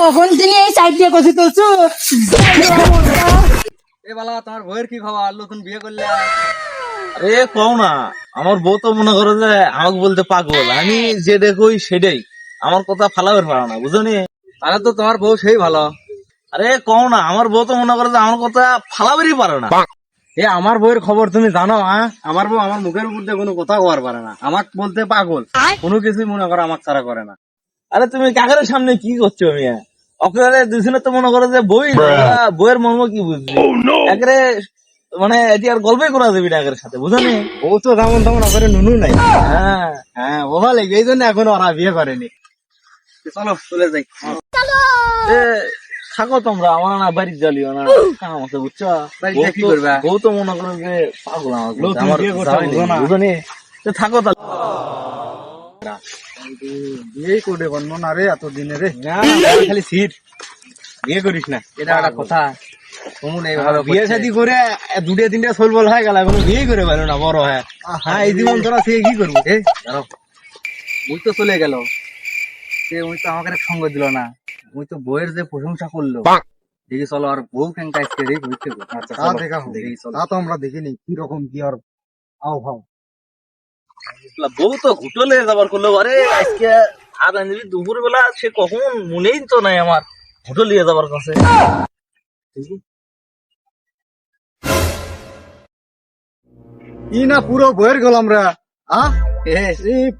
কখন থেকে এই সাইড দিয়ে কষে তুলছো? এ বালা তোমার বউয়ের কি খবর? নতুন বিয়ে করলে? আরে কও না, আমার বউ তো মনে করো যে আমাকে বলতে পাগল, আমি যে দেখোই সেটাই, আমার কথা ফালাবের পারো না, বুঝো নি? তাহলে তো তোমার বউ সেই ভালো। আরে কও না, আমার বউ তো মনে করো যে আমার কথা ফালাবেরই পারে না। এ আমার বউয়ের খবর তুমি জানো? হ্যাঁ, আমার বউ আমার মুখের উপর দিয়ে কোনো কথা কওয়ার পারে না, আমাকে বলতে পাগল, কোনো কিছুই মনে করো আমাকে ছাড়া করে না। আরে তুমি কাকের সামনে কি করছো মিয়া? অকালে দুজনে তো মনে করো যে বই, বইয়ের মর্ম কি বুঝবি? একরে মানে এটি আর গল্পই করা যাবি না একের সাথে, বুঝো নি? ও তো যেমন তেমন করে নুনু নাই। হ্যাঁ হ্যাঁ, ও ভালো, এই জন্য এখন ওরা বিয়ে করেনি। চলো চলে যাই। এ, থাকো তোমরা, আমার না বাড়ি জ্বালিও না, কাম আছে বুঝছো? বাড়িতে কি করবা? বউ তো মনে করো যে পাগল আমার নতুন আমার বিয়ে করতে যাওয়াই নেই, বুঝো না। বুঝো নি? তো থাকো তাহলে। বিয়েই করে বন্ধ না রে এত দিনে রে, খালি সিট। বিয়ে করিস না, এটা একটা কথা। বিয়ে শাদী করে দুটো তিনটা সোল বল হয়ে গেল, এখন বিয়ে করে পারো না, বড় হয়। হ্যাঁ, এই জীবন তোরা সে কি করবো? ওই তো চলে গেল, সে ওই তো আমাকে সঙ্গ দিল না, ওই তো বইয়ের যে প্রশংসা করলো, দেখি চলো আর বউ কেনটা আজকে রে ঘুরতে দেখি চলো। তা তো আমরা দেখিনি কিরকম কি আর আও ভাও। বউ তো ঘুটলে যাবার করলো, আরে আজকে ভাত আনবি দুপুর বেলা, সে কখন মনেই তো নাই আমার ঘুটল নিয়ে যাবার কাছে। কি না পুরো বইয়ের গেলাম রে।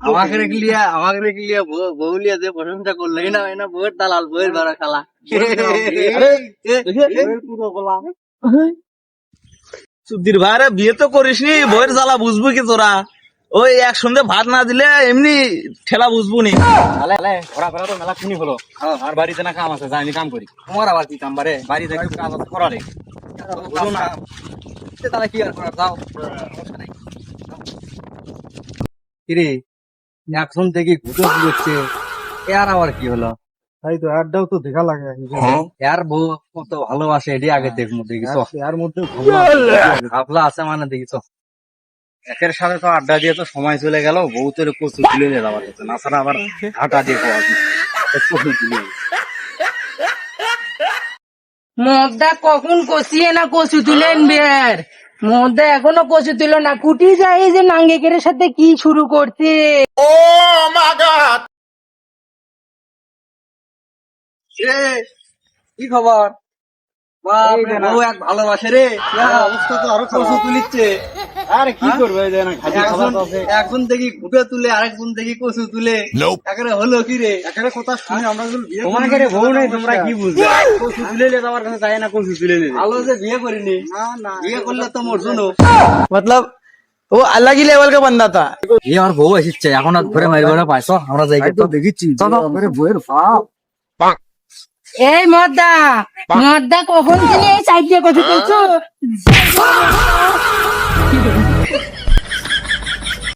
আমাকে রেখলিয়া বউ লিয়া যে প্রশংসা করলো, এই না বউয়ের দালাল, বউয়ের ভাড়া খালা। সুধীর ভাইরে বিয়ে তো করিসনি, বইয়ের জ্বালা বুঝবো কি তোরা? ওই এক সন্ধ্যে ভাত না দিলে এমনি ঠেলা বুঝবো নি। ওরা ফেরা তো মেলা শুনি হলো, আর বাড়িতে না কাম আছে, যাই আমি কাম করি। তোমার আবার কি কাম বারে? বাড়িতে কাজ আছে করারে, তাহলে কি আর করার, যাও। কিরে, এখন থেকে ঘুটো হচ্ছে, এর আবার কি হলো? তাই তো, এরটাও তো দেখা লাগে। এর বউ কত ভালোবাসে, এটি আগে দেখবো, দেখিস এর মধ্যে ঘাপলা আছে মানে দেখিস। একের সাথে তো আড্ডা দিয়ে তো সময় চলে গেল, বউ তো কচু তুলে নিয়ে যাওয়ার হচ্ছে না, ছাড়া আবার ঘাটা দিয়ে কচু তুলে। মদটা কখন কষিয়ে না কচু তুলেন বের? মদটা এখনো কচু তুলো না, কুটি যায় যে নাঙ্গেকের সাথে কি শুরু করছে? কি খবর? বউ এক ভালোবাসে রে, অবস্থা তো আরো কচু তুলিচ্ছে। আরে কি করবে, একজন দেখি ঘুটে তুলে, আরেকজন দেখি কচু তুলে, একেবারে হলো কি রে? একেবারে কথা শুনে আমরা তোমাকে বউ নেই, তোমরা কি বুঝবে? কচু তুলে নিয়ে যাওয়ার কাছে যায় না, কচু তুলে নিয়ে ভালো যে বিয়ে করিনি, বিয়ে করলে তো মোর জন্য मतलब वो अलग ही लेवल का बंदा था। এই আমার বউ এসেছে, এখন আর ঘুরে মারি ঘরে পাইছো, আমরা যাই তো দেখিচ্ছি বউয়ের বাপ। এই মদটা কখন থেকে এই সাইড দিয়ে কষে তুলছো?